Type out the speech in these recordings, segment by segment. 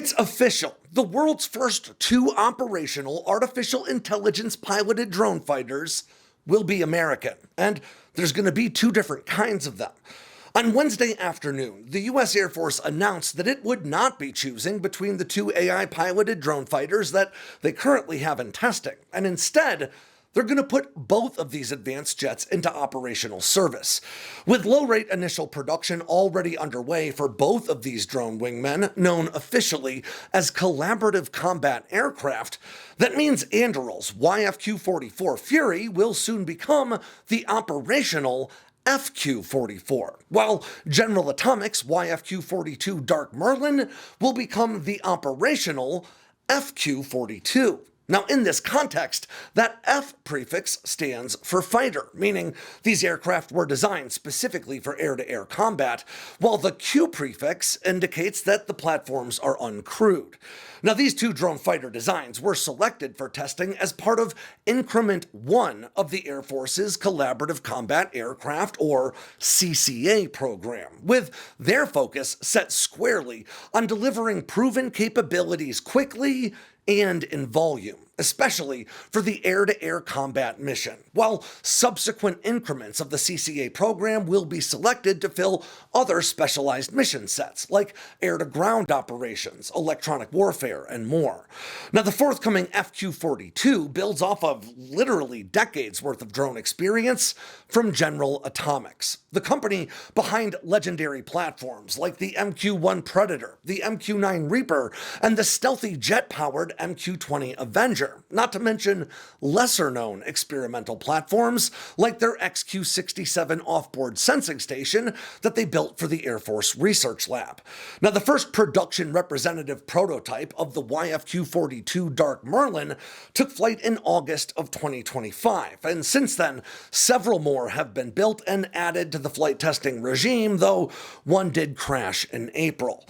It's official. The world's first two operational artificial intelligence piloted drone fighters will be American, and there's going to be two different kinds of them. On Wednesday afternoon, the U.S. Air Force announced that it would not be choosing between the two AI-piloted drone fighters that they currently have in testing, and instead, they're going to put both of these advanced jets into operational service. With low-rate initial production already underway for both of these drone wingmen, known officially as collaborative combat aircraft, that means Anduril's YFQ-44 Fury will soon become the operational FQ-44, while General Atomics' YFQ-42 Dark Merlin will become the operational FQ-42. Now, in this context, that F prefix stands for fighter, meaning these aircraft were designed specifically for air-to-air combat, while the Q prefix indicates that the platforms are uncrewed. Now, these two drone fighter designs were selected for testing as part of Increment 1 of the Air Force's Collaborative Combat Aircraft, or CCA program, with their focus set squarely on delivering proven capabilities quickly and in volume, especially for the air-to-air combat mission, while subsequent increments of the CCA program will be selected to fill other specialized mission sets, like air-to-ground operations, electronic warfare, and more. Now, the forthcoming FQ-42 builds off of literally decades worth of drone experience from General Atomics, the company behind legendary platforms like the MQ-1 Predator, the MQ-9 Reaper, and the stealthy jet-powered MQ-20 Avenger, not to mention lesser-known experimental platforms like their XQ-67 offboard sensing station that they built for the Air Force Research Lab. Now, the first production representative prototype of the YFQ-42 Dark Merlin took flight in August of 2025, and since then, several more have been built and added to the flight testing regime, though one did crash in April.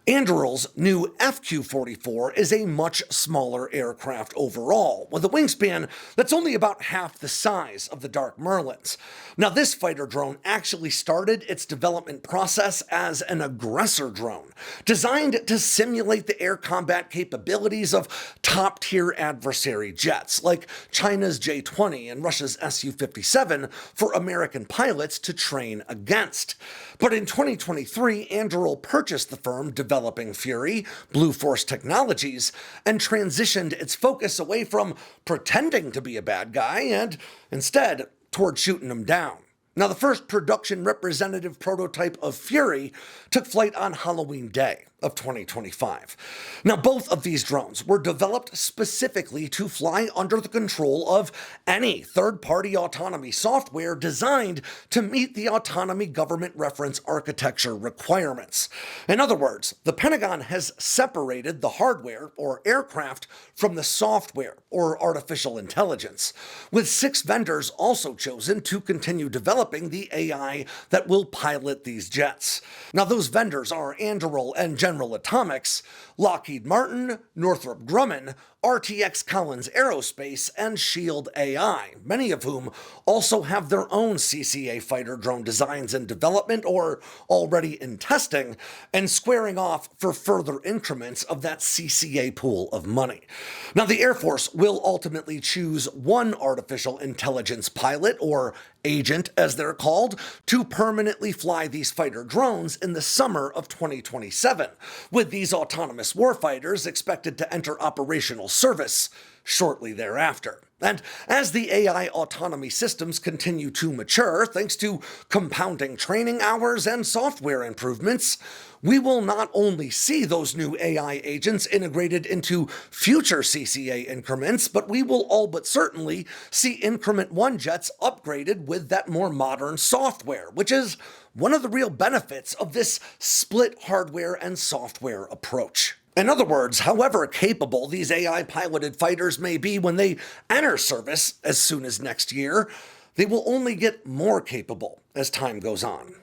Anduril's new FQ-44 is a much smaller aircraft overall, with a wingspan that's only about half the size of the Dark Merlin's. Now, this fighter drone actually started its development process as an aggressor drone, designed to simulate the air combat capabilities of top-tier adversary jets, like China's J-20 and Russia's Su-57, for American pilots to train against. But in 2023, Anduril purchased the firm developing Fury, Blue Force Technologies, and transitioned its focus away from pretending to be a bad guy and instead toward shooting him down. Now, the first production representative prototype of Fury took flight on Halloween Day of 2025. Now, both of these drones were developed specifically to fly under the control of any third-party autonomy software designed to meet the autonomy government reference architecture requirements. In other words, the Pentagon has separated the hardware, or aircraft, from the software, or artificial intelligence, with 6 vendors also chosen to continue developing the AI that will pilot these jets. Now, those vendors are Anduril and General Atomics, Lockheed Martin, Northrop Grumman, RTX Collins Aerospace, and Shield AI, many of whom also have their own CCA fighter drone designs in development or already in testing, and squaring off for further increments of that CCA pool of money. Now, the Air Force will ultimately choose one artificial intelligence pilot, or agent as they're called, to permanently fly these fighter drones in the summer of 2027, with these autonomous warfighters expected to enter operational service shortly thereafter. And as the AI autonomy systems continue to mature, thanks to compounding training hours and software improvements, we will not only see those new AI agents integrated into future CCA increments, but we will all but certainly see Increment 1 jets upgraded with that more modern software, which is one of the real benefits of this split hardware and software approach. In other words, however capable these AI-piloted fighters may be when they enter service as soon as next year, they will only get more capable as time goes on.